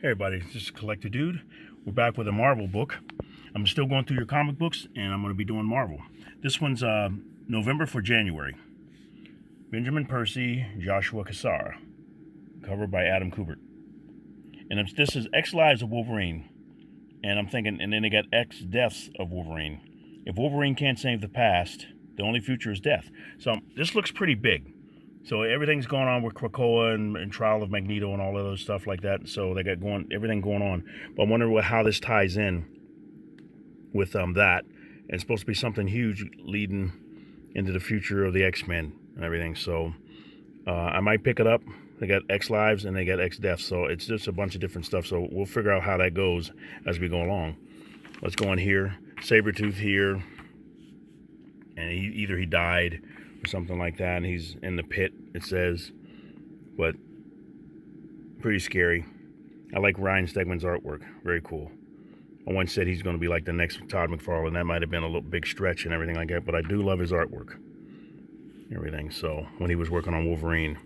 Hey everybody, this is Collector Dude. We're back with a Marvel book. I'm still going through your comic books, and I'm going to be doing Marvel. This one's November for January. Benjamin Percy, Joshua Cassara. Covered by Adam Kubert. And this is X Lives of Wolverine. And I'm thinking, and then they got X Deaths of Wolverine. If Wolverine can't save the past, the only future is death. So this looks pretty big. So everything's going on with Krakoa and Trial of Magneto and all of those stuff like that. So they got everything going on. But I wonder how this ties in with that. It's supposed to be something huge leading into the future of the X-Men and everything. So I might pick it up. They got X Lives and they got X Deaths. So it's just a bunch of different stuff. So we'll figure out how that goes as we go along. Let's go in here. Sabretooth here. And either he died or something like that, and he's in the pit, it says. But pretty scary. I like Ryan Stegman's artwork. Very cool. I once said he's going to be like the next Todd McFarlane. That might have been a little big stretch and everything like that, but I do love his artwork. Everything. So when he was working on Wolverine,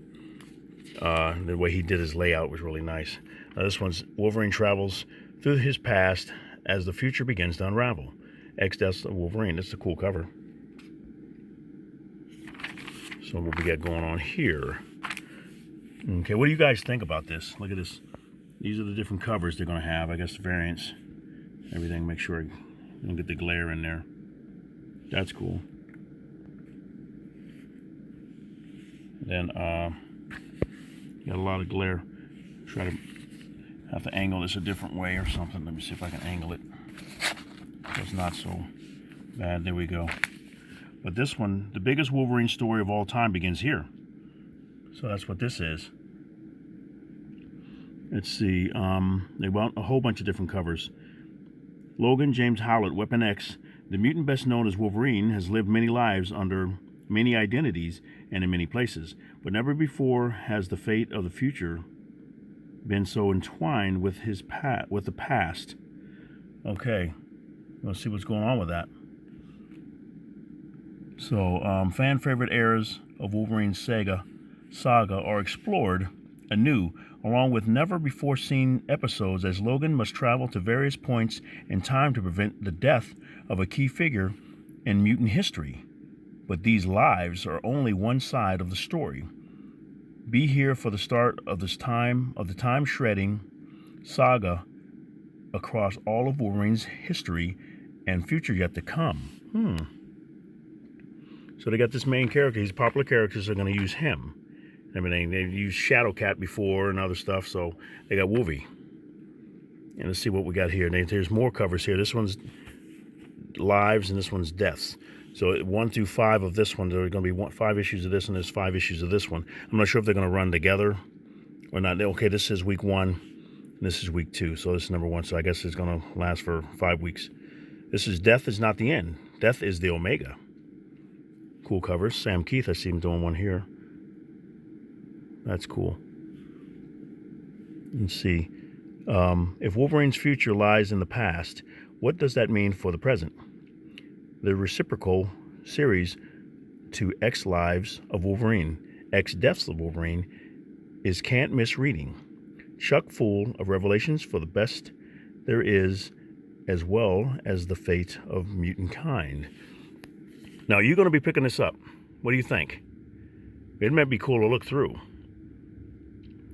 the way he did his layout was really nice. This one's Wolverine travels through his past as the future begins to unravel. X Deaths of Wolverine. That's a cool cover. So what we got going on here. Okay, what do you guys think about this? Look at this. These are the different covers they're going to have. I guess the variants. Everything. Make sure I don't get the glare in there. That's cool. Then, got a lot of glare. Try to have to angle this a different way or something. Let me see if I can angle it. So it's not so bad. There we go. But this one, the biggest Wolverine story of all time, begins here. So that's what this is. Let's see. They want a whole bunch of different covers. Logan James Howlett, Weapon X, the mutant best known as Wolverine, has lived many lives under many identities and in many places. But never before has the fate of the future been so entwined with the past. Okay. Let's see what's going on with that. So, fan favorite eras of Wolverine's saga are explored anew, along with never before seen episodes as Logan must travel to various points in time to prevent the death of a key figure in mutant history. But these lives are only one side of the story. Be here for the start of the time-shredding saga across all of Wolverine's history and future yet to come. So they got this main character. These popular characters are going to use him. Everything. They've used Shadowcat before and other stuff. So they got Wolvie. And let's see what we got here. There's more covers here. This one's lives and this one's deaths. So 1 through 5 of this one, there are going to be 5 issues of this and there's 5 issues of this one. I'm not sure if they're going to run together or not. Okay, this is week 1 and this is week 2. So this is number 1. So I guess it's going to last for 5 weeks. This is Death is not the end. Death is the Omega. Cool covers. Sam Keith, I see him doing one here. That's cool. Let's see. If Wolverine's future lies in the past, what does that mean for the present? The reciprocal series to X Lives of Wolverine, X Deaths of Wolverine, is can't miss reading. Chock full of revelations for the best there is, as well as the fate of mutant kind. Now, you're going to be picking this up. What do you think? It might be cool to look through.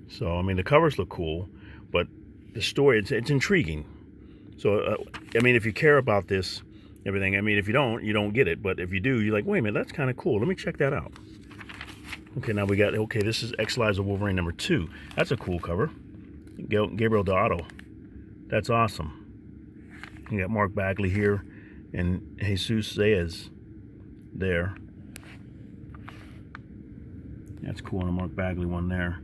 So, I mean, the covers look cool, but the story, it's intriguing. So, I mean, if you care about this, everything, I mean, if you don't get it. But if you do, you're like, wait a minute, that's kind of cool. Let me check that out. Okay, now we got, this is X Lives of Wolverine number 2. That's a cool cover. Gabriel D'Otto. That's awesome. You got Mark Bagley here and Jesus Zayas there. That's cool on a Mark Bagley one there.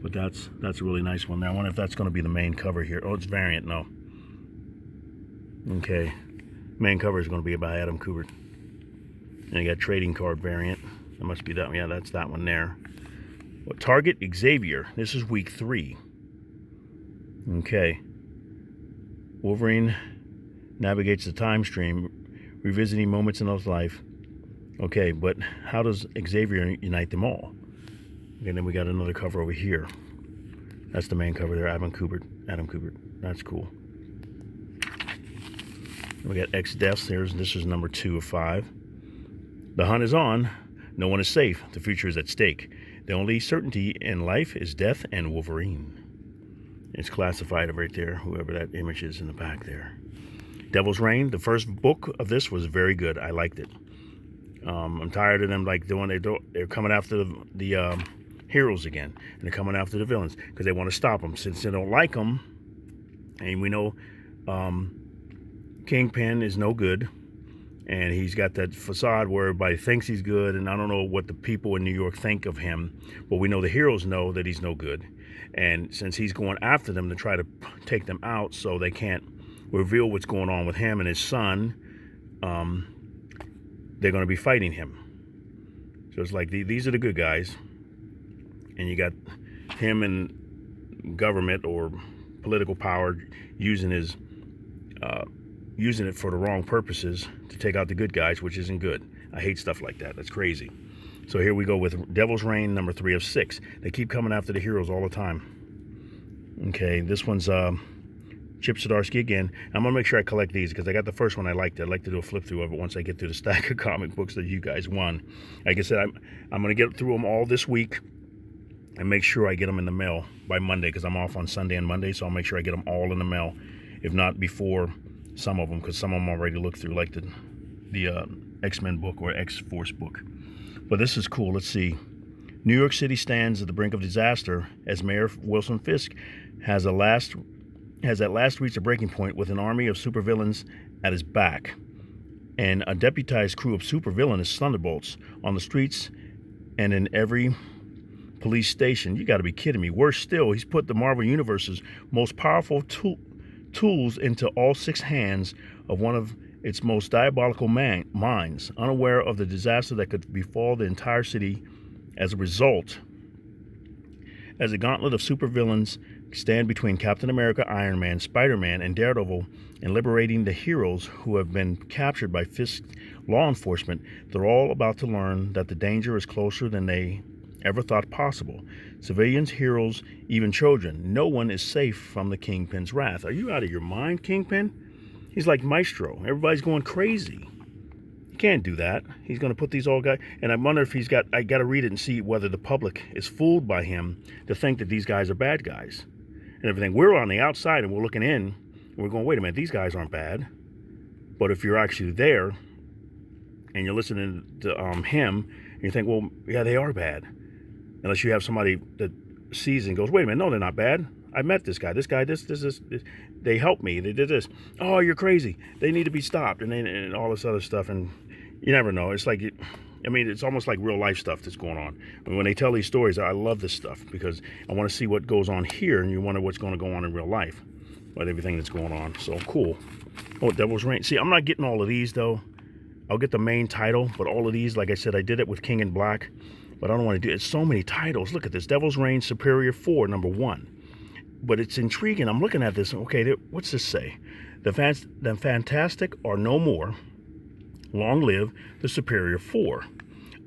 But that's a really nice one there. I wonder if that's going to be the main cover here. Oh, it's variant. No. Okay. Main cover is going to be by Adam Kubert. And you got trading card variant. That must be that one. Yeah, that's that one there. Well, Target Xavier. This is week 3. Okay. Wolverine navigates the time stream, revisiting moments in his life. Okay, but how does Xavier unite them all? And then we got another cover over here. That's the main cover there, Adam Kubert. That's cool. We got X Deaths. This is number 2 of 5. The hunt is on. No one is safe. The future is at stake. The only certainty in life is death and Wolverine. It's classified right there, whoever that image is in the back there. Devil's Reign, the first book of this was very good. I liked it. I'm tired of them like they're coming after the heroes again, and they're coming after the villains because they want to stop them since they don't like them. And we know Kingpin is no good, and he's got that facade where everybody thinks he's good, and I don't know what the people in New York think of him, but we know the heroes know that he's no good. And since he's going after them to try to take them out so they can't reveal what's going on with him and his son, they're going to be fighting him. So it's like these are the good guys, and you got him in government or political power using his using it for the wrong purposes to take out the good guys, which isn't good. I hate stuff like that. That's crazy. So here we go with Devil's Reign, number 3 of 6. They keep coming after the heroes all the time. Okay, this one's Chip Zdarsky again. I'm gonna make sure I collect these because I got the first one I liked. I'd like to do a flip through of it once I get through the stack of comic books that you guys won. Like I said, I'm gonna get through them all this week and make sure I get them in the mail by Monday because I'm off on Sunday and Monday, so I'll make sure I get them all in the mail, if not before some of them, because some of them already looked through, like the X-Men book or X-Force book. But this is cool. Let's see. New York City stands at the brink of disaster as Mayor Wilson Fisk has at last reached a breaking point with an army of supervillains at his back. And a deputized crew of supervillainous thunderbolts on the streets and in every police station. You got to be kidding me. Worse still, he's put the Marvel Universe's most powerful tools into all 6 hands of one of its most diabolical minds, unaware of the disaster that could befall the entire city as a result. As a gauntlet of supervillains stand between Captain America, Iron Man, Spiderman, and Daredevil in liberating the heroes who have been captured by Fisk's law enforcement, they're all about to learn that the danger is closer than they ever thought possible. Civilians, heroes, even children. No one is safe from the Kingpin's wrath. Are you out of your mind, Kingpin? He's like Maestro. Everybody's going crazy. You can't do that. He's going to put these all guys... And I wonder if I got to read it and see whether the public is fooled by him to think that these guys are bad guys. And everything. We're on the outside and we're looking in. And we're going, wait a minute, these guys aren't bad. But if you're actually there and you're listening to him, and you think, well, yeah, they are bad. Unless you have somebody that sees and goes, wait a minute, no, they're not bad. I met this guy, this. They helped me. They did this. Oh, you're crazy. They need to be stopped, and all this other stuff. And you never know. It's like, it's almost like real life stuff that's going on. And when they tell these stories, I love this stuff because I want to see what goes on here, and you wonder what's going to go on in real life with everything that's going on. So cool. Oh, Devil's Reign. See, I'm not getting all of these though. I'll get the main title, but all of these, like I said, I did it with King in Black. But I don't want to do it. It's so many titles. Look at this. Devil's Reign Superior 4, number 1. But it's intriguing. I'm looking at this. Okay, what's this say? The fantastic are no more. Long live the Superior 4.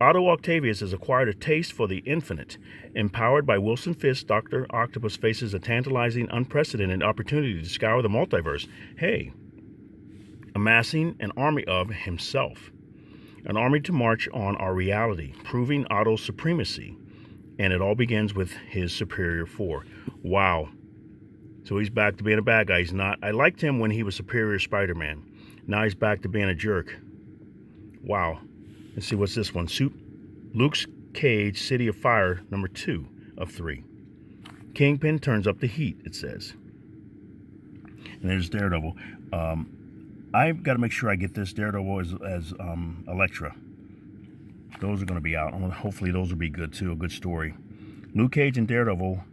Otto Octavius has acquired a taste for the infinite. Empowered by Wilson Fisk, Dr. Octopus faces a tantalizing, unprecedented opportunity to scour the multiverse. Hey, amassing an army of himself. An army to march on our reality, proving Otto's supremacy. And it all begins with his Superior 4. Wow. So he's back to being a bad guy. He's not. I liked him when he was Superior Spider-Man. Now he's back to being a jerk. Wow. Let's see, what's this one? Luke Cage, City of Fire, number 2 of 3. Kingpin turns up the heat, it says. And there's Daredevil. I've got to make sure I get this Daredevil as Elektra. Those are going to be out. Hopefully those will be good too. A good story. Luke Cage and Daredevil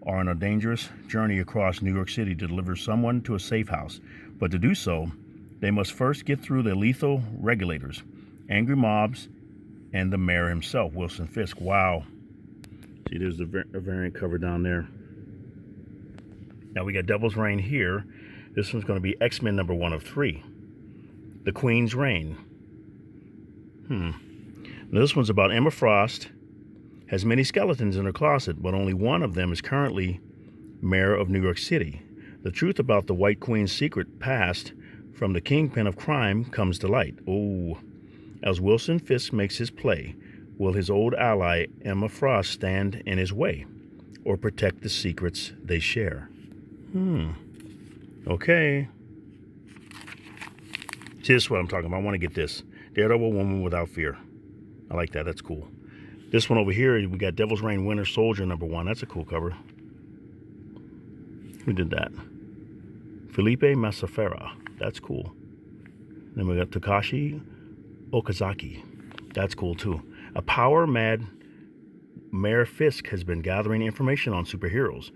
are on a dangerous journey across New York City to deliver someone to a safe house. But to do so, they must first get through the lethal regulators, angry mobs, and the mayor himself, Wilson Fisk. Wow. See, there's a variant cover down there. Now we got Devil's Reign here. This one's going to be X-Men number 1 of 3. The Queen's Reign. This one's about Emma Frost. Has many skeletons in her closet, but only one of them is currently mayor of New York City. The truth about the White Queen's secret past from the kingpin of crime comes to light. Oh, as Wilson Fisk makes his play, will his old ally Emma Frost stand in his way or protect the secrets they share? Okay. See, this is what I'm talking about. I want to get this. Daredevil, Woman Without Fear. I like that. That's cool. This one over here, we got Devil's Reign Winter Soldier #1. That's a cool cover. Who did that? Felipe Masafera. That's cool. Then we got Takashi Okazaki. That's cool too. A power-mad Mayor Fisk has been gathering information on superheroes.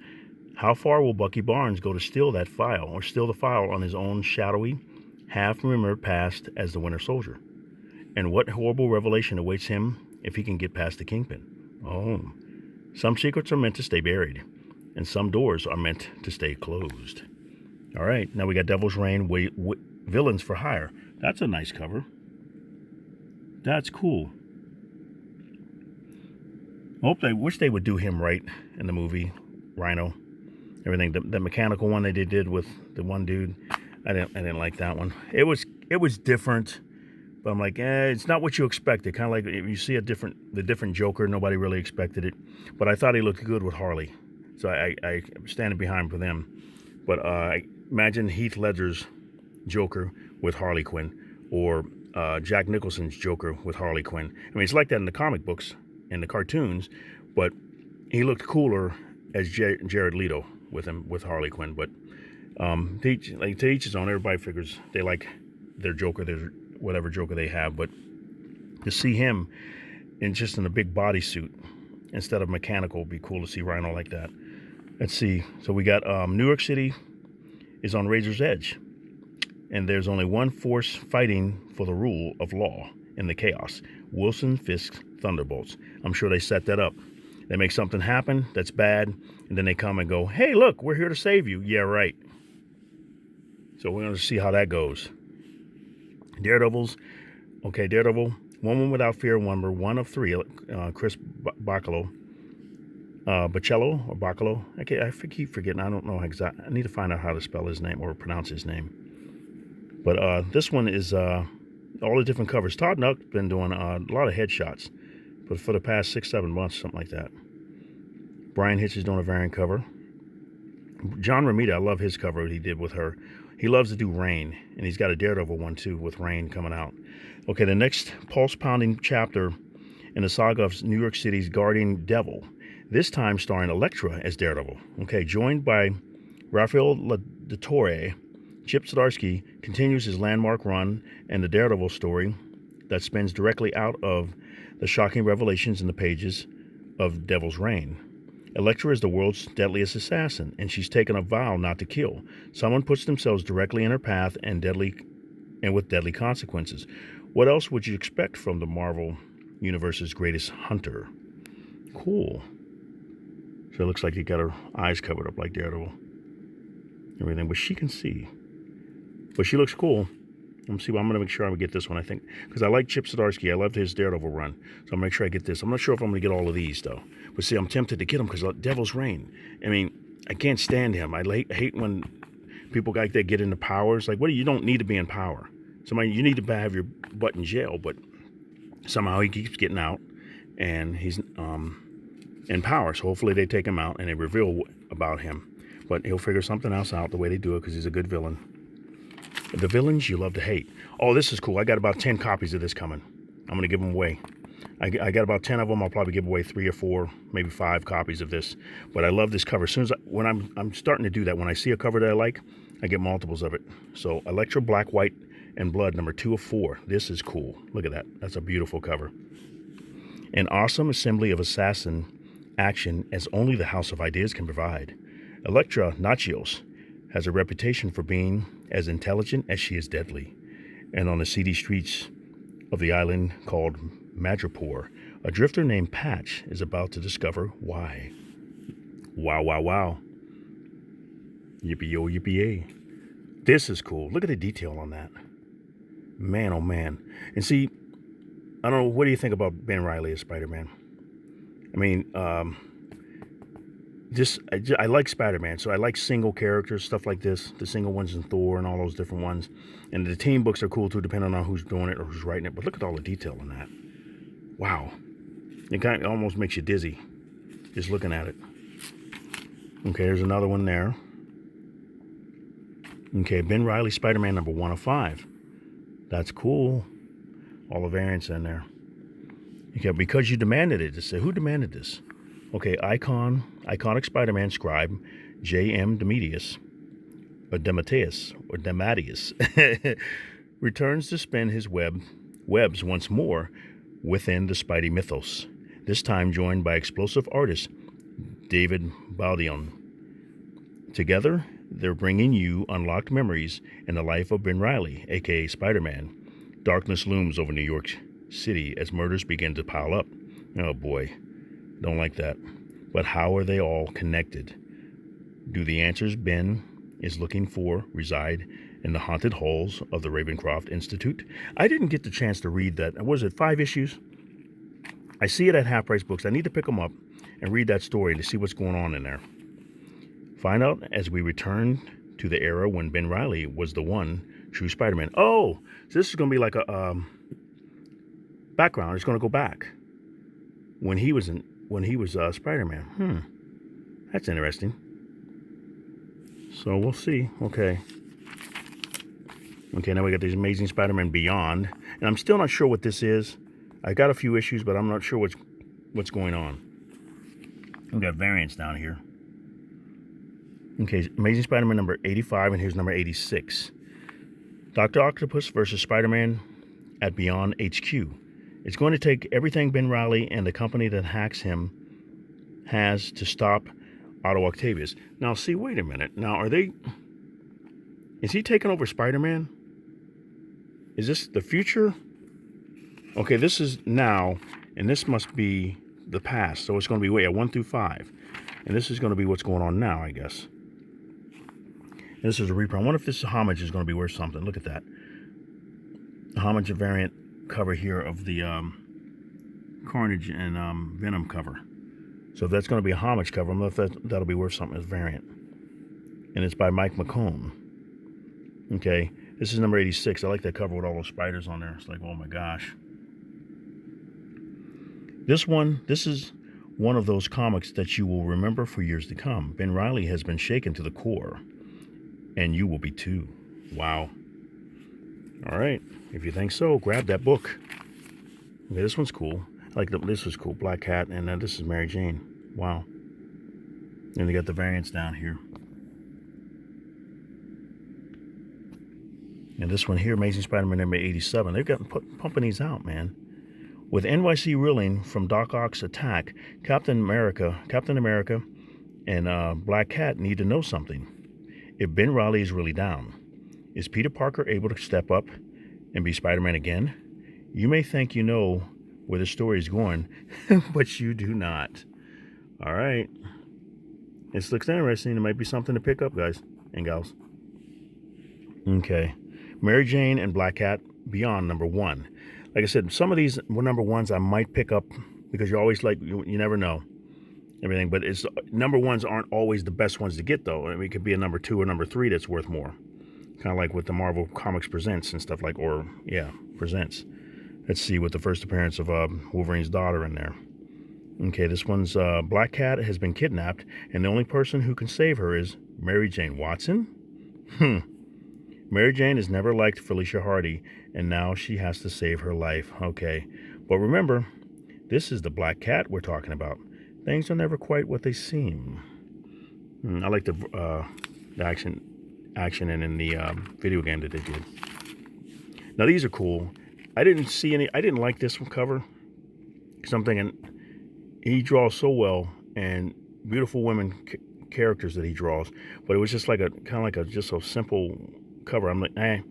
How far will Bucky Barnes go to steal that file, or steal the file on his own shadowy, half-remembered past as the Winter Soldier? And what horrible revelation awaits him if he can get past the Kingpin? Oh, some secrets are meant to stay buried, and some doors are meant to stay closed. All right, now we got Devil's Reign, Villains for Hire. That's a nice cover. That's cool. I wish they would do him right in the movie, Rhino. Everything, the mechanical one they did with the one dude, I didn't like that one. It was different, but I'm like, it's not what you expected. Kind of like if you see the different Joker, nobody really expected it, but I thought he looked good with Harley, so I standing behind for them. But imagine Heath Ledger's Joker with Harley Quinn, or Jack Nicholson's Joker with Harley Quinn. I mean, it's like that in the comic books and the cartoons, but he looked cooler as Jared Leto with Harley Quinn. But to each his own. Everybody figures they like their Joker, their whatever Joker they have. But to see him in a big bodysuit instead of mechanical would be cool to see Rhino like that. Let's see. So we got New York City is on razor's edge, and there's only one force fighting for the rule of law in the chaos: Wilson Fisk's Thunderbolts. I'm sure they set that up. They make something happen that's bad, and then they come and go, hey, look, we're here to save you. Yeah, right. So we're going to see how that goes. Daredevil, Woman Without Fear, #1 of 3, Chris Bacalo. Bacalo. I keep forgetting. I don't know exactly. I need to find out how to spell his name or pronounce his name. But this one is all the different covers. Todd Nuck's been doing a lot of headshots, but for the past 6-7 months, something like that. Brian Hitch is doing a variant cover. John Romita, I love his cover he did with her. He loves to do Rain, and he's got a Daredevil one too with Rain coming out. Okay, the next pulse-pounding chapter in the saga of New York City's guardian devil, this time starring Elektra as Daredevil. Okay, joined by Rafael Latorre, Chip Zdarsky continues his landmark run and the Daredevil story that spins directly out of the shocking revelations in the pages of Devil's Reign. Elektra is the world's deadliest assassin, and she's taken a vow not to kill. Someone puts themselves directly in her path and with deadly consequences. What else would you expect from the Marvel Universe's greatest hunter? Cool. So it looks like you got her eyes covered up like Daredevil. Everything, but she can see. But she looks cool. I'm going to make sure I get this one, I think. Because I like Chip Zdarsky. I loved his Daredevil run. So I'm going to make sure I get this. I'm not sure if I'm going to get all of these, though. But see, I'm tempted to get them because Devil's Reign. I mean, I can't stand him. I hate when people like that get into powers. Like, you don't need to be in power. You need to have your butt in jail. But somehow he keeps getting out. And he's in power. So hopefully they take him out and they reveal about him. But he'll figure something else out the way they do it because he's a good villain. The villains you love to hate. Oh, this is cool. I got about 10 copies of this coming. I'm going to give them away. I got about 10 of them. I'll probably give away 3 or 4, maybe 5 copies of this. But I love this cover. As soon as when I'm starting to do that, when I see a cover that I like, I get multiples of it. So Elektra, Black, White, and Blood, #2 of 4. This is cool. Look at that. That's a beautiful cover. An awesome assembly of assassin action as only the House of Ideas can provide. Elektra Nachios has a reputation for being as intelligent as she is deadly. And on the seedy streets of the island called Madripoor, a drifter named Patch is about to discover why. Wow, wow, wow. Yippee-yo, yippee-yay. This is cool. Look at the detail on that. Man, oh man. And see, I don't know, what do you think about Ben Reilly as Spider-Man? I mean, I like Spider-Man, so I like single characters, stuff like this, the single ones in Thor and all those different ones. And the team books are cool too, depending on who's doing it or who's writing it. But look at all the detail in that. Wow. It kind of almost makes you dizzy just looking at it. Okay, there's another one there. Okay, Ben Reilly, Spider-Man number 1 of 5. That's cool. All the variants in there. Okay, because you demanded it. Just say, who demanded this? Okay, iconic Spider-Man scribe, J.M. Demetius, or Dematius, returns to spin his webs once more within the Spidey mythos, this time joined by explosive artist David Baldion. Together, they're bringing you unlocked memories in the life of Ben Reilly, aka Spider-Man. Darkness looms over New York City as murders begin to pile up. Oh boy, don't like that. But how are they all connected? Do the answers Ben is looking for reside in the haunted halls of the Ravencroft Institute? I didn't get the chance to read that. Was it 5 issues? I see it at Half Price Books. I need to pick them up and read that story to see what's going on in there. Find out as we return to the era when Ben Reilly was the one true Spider-Man. Oh, so this is going to be like a background. It's going to go back when he was Spider-Man. That's interesting. So we'll see. Okay, now we got these Amazing Spider-Man Beyond, and I'm still not sure what this is. I got a few issues, but I'm not sure what's going on. We got variants down here. Okay, Amazing Spider-Man number 85, and here's number 86. Dr. Octopus versus Spider-Man at Beyond HQ. It's going to take everything Ben Reilly and the company that hacks him has to stop Otto Octavius. Now, see, wait a minute. Now, is he taking over Spider-Man? Is this the future? Okay, this is now, and this must be the past. So it's going to be, 1 through 5. And this is going to be what's going on now, I guess. And this is a reprint. I wonder if this homage is going to be worth something. Look at that. The homage variant cover here of the Carnage and Venom cover. So if that's going to be a homage cover, I don't know if that'll be worth something as variant. And it's by Mike McCone. Okay, this is number 86. I like that cover with all those spiders on there. It's like, oh my gosh. This is one of those comics that you will remember for years to come. Ben Reilly has been shaken to the core, and you will be too. Wow. All right, if you think so, grab that book. Okay, this one's cool. This is cool. Black Cat, and then this is Mary Jane. Wow. And they got the variants down here. And this one here, Amazing Spider-Man number 87. They've got pumping these out, man. With NYC reeling from Doc Ock's attack, Captain America, and Black Cat need to know something. If Ben Reilly is really down, is Peter Parker able to step up and be Spider-Man again? You may think you know where the story is going, but you do not. All right. This looks interesting. It might be something to pick up, guys and gals. Okay. Mary Jane and Black Cat Beyond number 1. Like I said, some of these number 1s I might pick up because you're always like, you never know everything. But it's number 1s aren't always the best ones to get, though. I mean, it could be a number 2 or number 3 that's worth more. Kind of like with the Marvel Comics Presents and stuff like, Presents. Let's see, with the first appearance of Wolverine's daughter in there. Okay, this one's Black Cat has been kidnapped, and the only person who can save her is Mary Jane Watson? Mary Jane has never liked Felicia Hardy, and now she has to save her life. Okay, but remember, this is the Black Cat we're talking about. Things are never quite what they seem. I like the action and in the video game that they did. Now these are cool. I didn't like this one cover because I'm thinking he draws so well and beautiful women characters that he draws, but it was just like just a simple cover. I'm like, I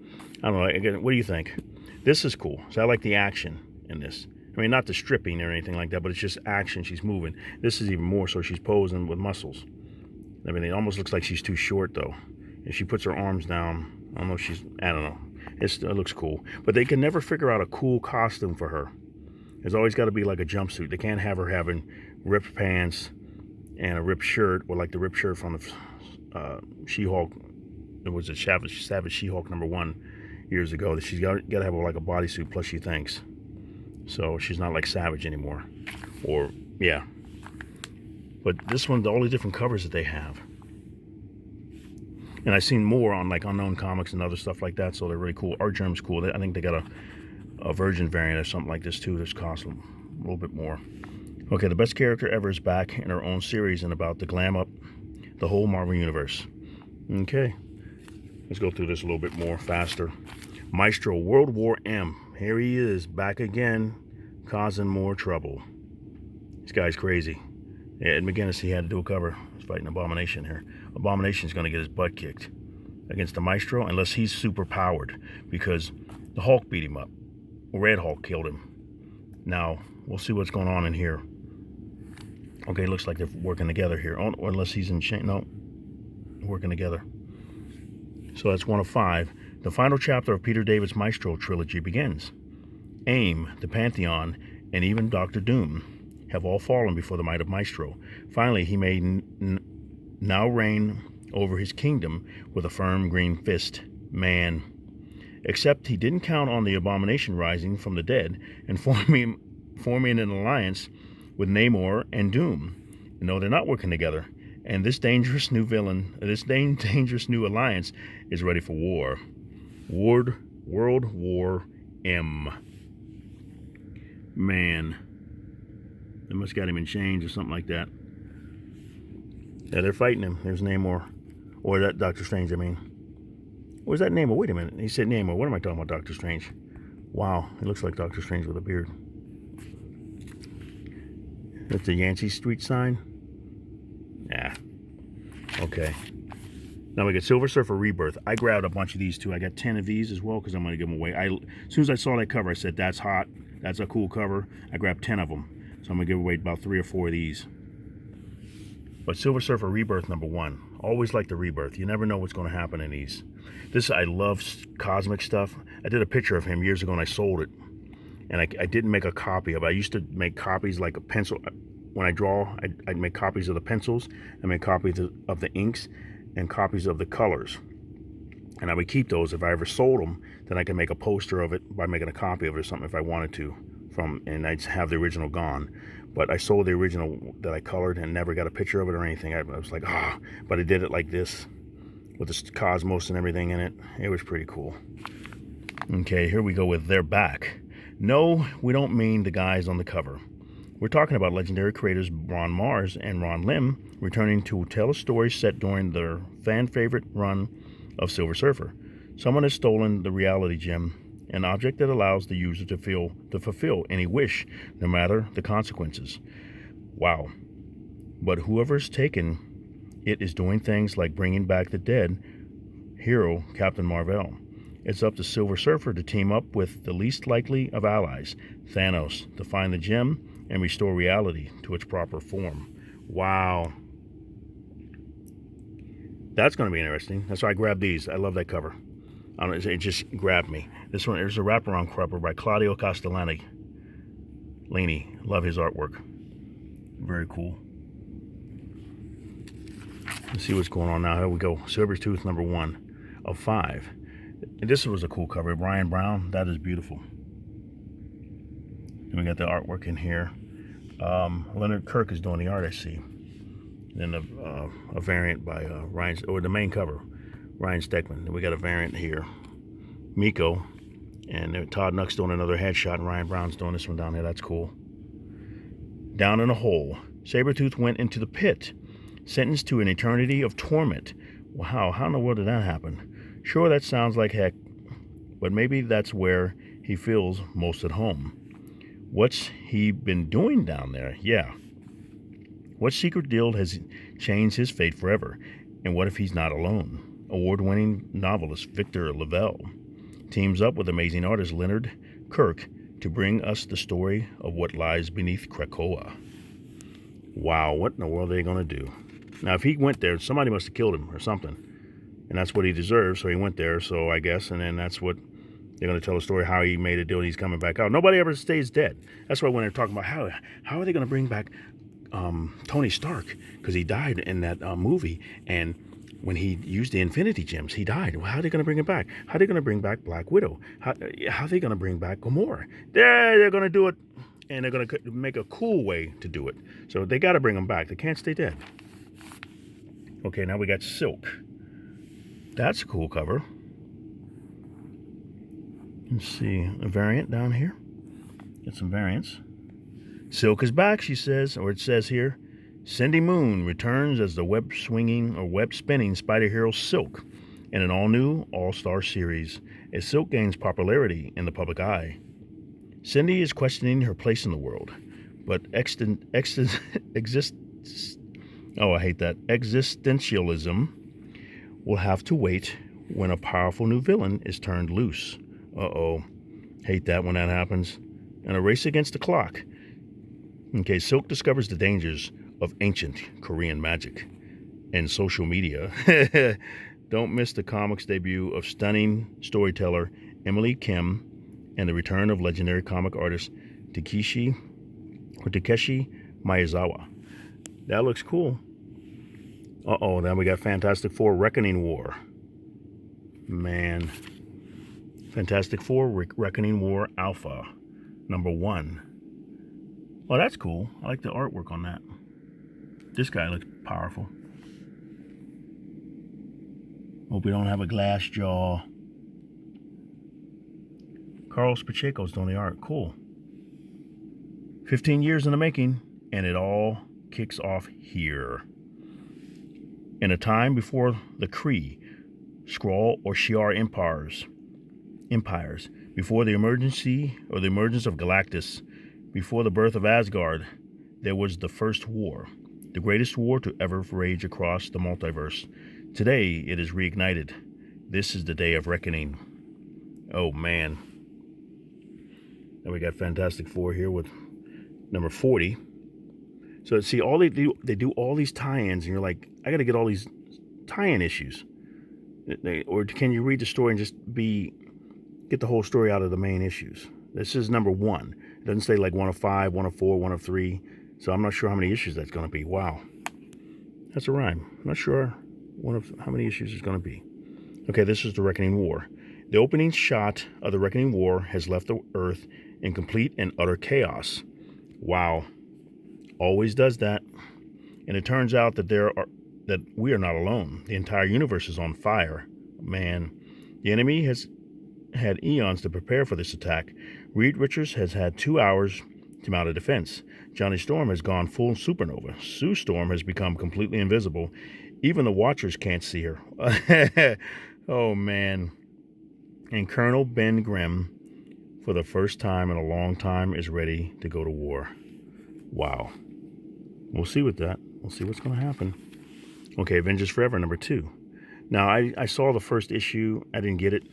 don't know. Again, what do you think? This is cool. So I like the action in this. I mean, not the stripping or anything like that, but it's just action. She's moving. This is even more so. She's posing with muscles. I mean, it almost looks like she's too short though. If she puts her arms down, I don't know. It looks cool. But they can never figure out a cool costume for her. There's always got to be like a jumpsuit. They can't have her having ripped pants and a ripped shirt, or like the ripped shirt from the She-Hulk. It was a Savage She-Hulk #1 years ago. That she's got to have like a bodysuit, plus she thinks. So she's not like Savage anymore. Or, yeah. But this one, all the different covers that they have. And I've seen more on like Unknown Comics and other stuff like that, so they're really cool. Art Germ's cool. I think they got a Virgin variant or something like this too. This costs a little bit more. Okay, the best character ever is back in her own series and about to glam up the whole Marvel Universe. Okay, let's go through this a little bit more faster. Maestro, World War M. Here he is, back again, causing more trouble. This guy's crazy. Yeah, Ed McGuinness, he had to do a cover. He's fighting Abomination here. Abomination's going to get his butt kicked against the Maestro unless he's super powered, because the Hulk beat him up. Red Hulk killed him. Now, we'll see what's going on in here. Okay, looks like they're working together here. Oh, or unless he's in chain. No, working together. So that's 1 of 5. The final chapter of Peter David's Maestro trilogy begins. AIM, the Pantheon, and even Doctor Doom have all fallen before the might of Maestro. Finally, he may now reign over his kingdom with a firm green fist. Man. Except he didn't count on the Abomination rising from the dead and forming an alliance with Neymar and Doom. No, they're not working together. And this dangerous new dangerous new alliance is ready for war. World War M. Man. They must got him in chains or something like that. Yeah, they're fighting him. There's Namor. Or that Doctor Strange, I mean. Or is that Namor? Wait a minute. He said Namor. What am I talking about, Doctor Strange? Wow, he looks like Doctor Strange with a beard. That's the Yancey Street sign? Yeah. Okay. Now we got Silver Surfer Rebirth. I grabbed a bunch of these too. I got 10 of these as well because I'm going to give them away. As soon as I saw that cover, I said, that's hot. That's a cool cover. I grabbed 10 of them. So I'm going to give away about 3 or 4 of these. But Silver Surfer Rebirth #1. Always like the Rebirth. You never know what's going to happen in these. This, I love cosmic stuff. I did a picture of him years ago and I sold it. And I didn't make a copy of it. I used to make copies like a pencil. When I draw, I'd make copies of the pencils. I make copies of the inks and copies of the colors. And I would keep those. If I ever sold them, then I could make a poster of it by making a copy of it or something if I wanted to. And I'd have the original gone. But I sold the original that I colored and never got a picture of it or anything. I was like, but I did it like this with the cosmos and everything in it. It was pretty cool. Okay, here we go with They're Back. No, we don't mean the guys on the cover. We're talking about legendary creators Ron Mars and Ron Lim returning to tell a story set during their fan favorite run of Silver Surfer. Someone has stolen the reality gem, an object that allows the user to fulfill any wish, no matter the consequences. Wow. But whoever's taken it is doing things like bringing back the dead hero Captain Marvel. It's up to Silver Surfer to team up with the least likely of allies, Thanos, to find the gem and restore reality to its proper form. Wow. That's going to be interesting. That's why I grabbed these. I love that cover. It just grabbed me. This one, there's a wraparound cover by Claudio Castellani. Love his artwork. Very cool. Let's see what's going on now. Here we go. Sabretooth #1 of 5. And this was a cool cover. Brian Brown. That is beautiful. And we got the artwork in here. Leonard Kirk is doing the art, I see. And then a variant by Ryan, or the main cover, Ryan Steckman. Then we got a variant here, Miko, and Todd Nuck's doing another headshot, and Ryan Brown's doing this one down there. That's cool. Down in a hole, Sabretooth went into the pit, sentenced to an eternity of torment. Wow, how in the world did that happen? Sure, that sounds like heck, but maybe that's where he feels most at home. What's he been doing down there? Yeah. What secret deal has changed his fate forever? And what if he's not alone? Award-winning novelist Victor Lavelle teams up with amazing artist Leonard Kirk to bring us the story of what lies beneath Krakoa. Wow, what in the world are they going to do? Now, if he went there, somebody must have killed him or something. And that's what he deserves, so he went there, so I guess. And then that's what they're going to tell a story how he made a deal and he's coming back out. Nobody ever stays dead. That's why when they're talking about how are they going to bring back Tony Stark, because he died in that movie, and when he used the Infinity Gems, he died. Well, how are they going to bring it back? How are they going to bring back Black Widow? How are they going to bring back Gamora? They're going to do it, and they're going to make a cool way to do it. So they got to bring them back. They can't stay dead. Okay, now we got Silk. That's a cool cover. Let's see, a variant down here. Get some variants. Silk is back, she says, or it says here. Cindy Moon returns as the web-spinning spider hero Silk in an all-new, all-star series as Silk gains popularity in the public eye. Cindy is questioning her place in the world, but existentialism will have to wait when a powerful new villain is turned loose. Uh-oh. Hate that when that happens. In a race against the clock. Okay, Silk discovers the dangers of ancient Korean magic and social media. Don't miss the comics debut of stunning storyteller Emily Kim and the return of legendary comic artist Takeshi Miyazawa. That looks cool. Uh-oh, then we got Fantastic Four Reckoning War. Man. Fantastic Four Reckoning War Alpha, #1. Oh, that's cool. I like the artwork on that. This guy looks powerful. Hope we don't have a glass jaw. Carlos Pacheco's doing the art. Cool. 15 years in the making, and it all kicks off here. In a time before the Kree, Skrull, or Shi'ar empires, before the emergence of Galactus, before the birth of Asgard, there was the First War, the greatest war to ever rage across the multiverse. Today, it is reignited. This is the day of reckoning. Oh, man. Then we got Fantastic Four here with number 40. So, see, all they do all these tie-ins, and you're like, I got to get all these tie-in issues. Or can you read the story and just get the whole story out of the main issues? This is #1. It doesn't say like 1 of 5, 1 of 4, 1 of 3. So I'm not sure how many issues that's going to be. Wow. That's a rhyme. I'm not sure how many issues it's going to be. Okay, this is the Reckoning War. The opening shot of the Reckoning War has left the Earth in complete and utter chaos. Wow. Always does that. And it turns out that we are not alone. The entire universe is on fire. Man, the enemy has had eons to prepare for this attack. Reed Richards has had 2 hours to mount a defense. Johnny Storm has gone full supernova. Sue Storm has become completely invisible. Even the Watchers can't see her. Oh, man. And Colonel Ben Grimm, for the first time in a long time, is ready to go to war. Wow. We'll see with that. We'll see what's going to happen. Okay, Avengers Forever, #2. Now, I saw the first issue. I didn't get it.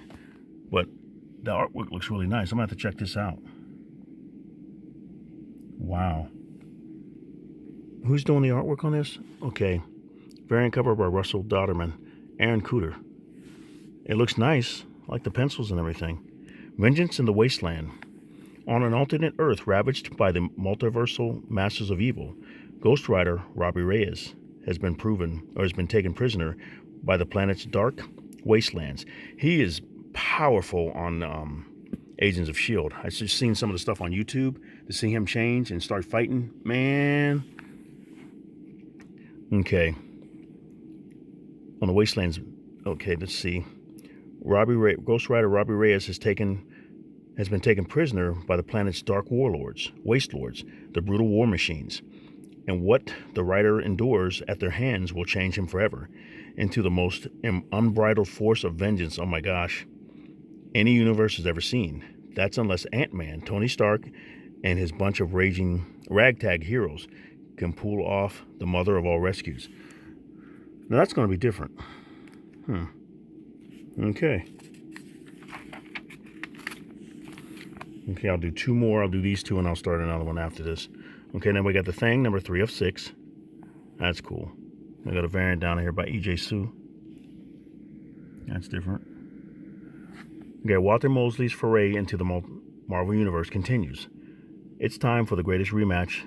But the artwork looks really nice. I'm going to have to check this out. Wow. Who's doing the artwork on this? Okay. Variant cover by Russell Dodderman. Aaron Cooter. It looks nice. I like the pencils and everything. Vengeance in the Wasteland. On an alternate Earth ravaged by the multiversal masters of evil, Ghost Rider Robbie Reyes has been taken prisoner by the planet's dark wastelands. He is powerful on Agents of S.H.I.E.L.D. I've just seen some of the stuff on YouTube to see him change and start fighting. Man. Okay. On the wastelands. Okay, let's see. Ghost Rider Robbie Reyes has been taken prisoner by the planet's dark waste lords, the brutal war machines. And what the writer endures at their hands will change him forever into the most unbridled force of vengeance, oh my gosh, any universe has ever seen. That's unless Ant-Man, Tony Stark, and his bunch of raging ragtag heroes can pull off the mother of all rescues. Now that's going to be different. Okay. Okay, I'll do 2 more. I'll do these 2 and I'll start another one after this. Okay, then we got The Thing, #3 of 6. That's cool. I got a variant down here by E.J. Sue. That's different. Okay, Walter Mosley's foray into the Marvel Universe continues. It's time for the greatest rematch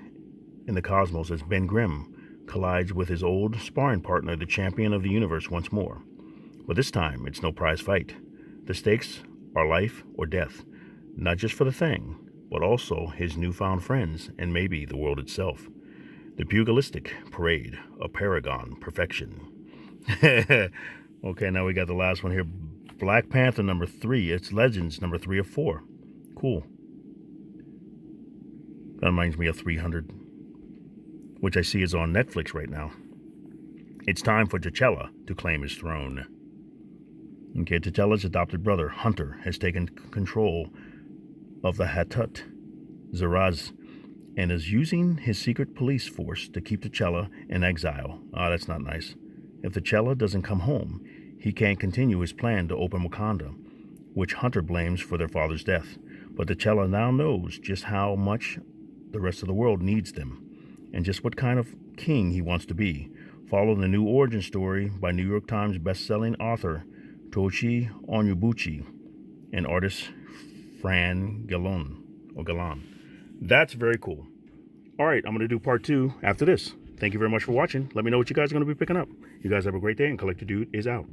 in the cosmos as Ben Grimm collides with his old sparring partner, the champion of the universe, once more. But this time, it's no prize fight. The stakes are life or death, not just for the Thing, but also his newfound friends and maybe the world itself. The pugilistic parade of Paragon perfection. Okay, now we got the last one here. Black Panther number 3. It's Legends number 3 of 4. Cool. That reminds me of 300, which I see is on Netflix right now. It's time for T'Challa to claim his throne. Okay, T'Challa's adopted brother, Hunter, has taken control of the Hatut Zaraz and is using his secret police force to keep T'Challa in exile. That's not nice. If T'Challa doesn't come home, he can't continue his plan to open Wakanda, which Hunter blames for their father's death. But T'Challa now knows just how much the rest of the world needs them, and just what kind of king he wants to be. Follow the new origin story by New York Times best-selling author Tochi Onyebuchi and artist Fran Galan. That's very cool. All right, I'm going to do part 2 after this. Thank you very much for watching. Let me know what you guys are going to be picking up. You guys have a great day, and Collector Dude is out.